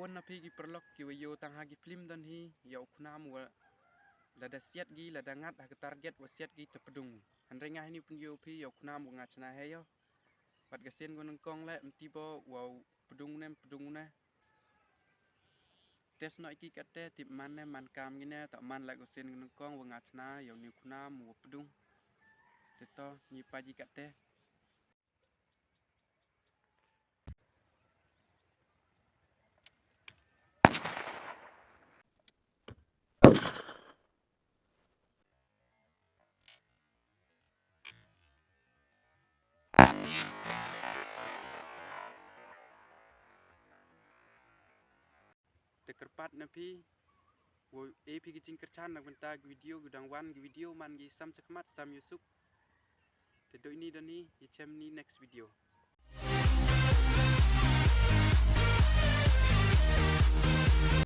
pon na pigi perlok ki wayo tang hagi film dan hi ya uknam wa lada siat gi lada ngat hak target wa siat gi tepedung han rengah ini pun yo pi ya uknam wa ngachna he yo pat gasen gonong kong le mti bo wa pedung ne tes no iki kate tip man ne man kam gi ne tak man la gasen gonong kong wa ngachna yo ni uknam wa pedung teto ni paji kate tekerpat na pi wo ap gi jing kerchan nak benta video gudang wan gi video man gi sam chakmat sam yusuk te do ini dani yechem ni next video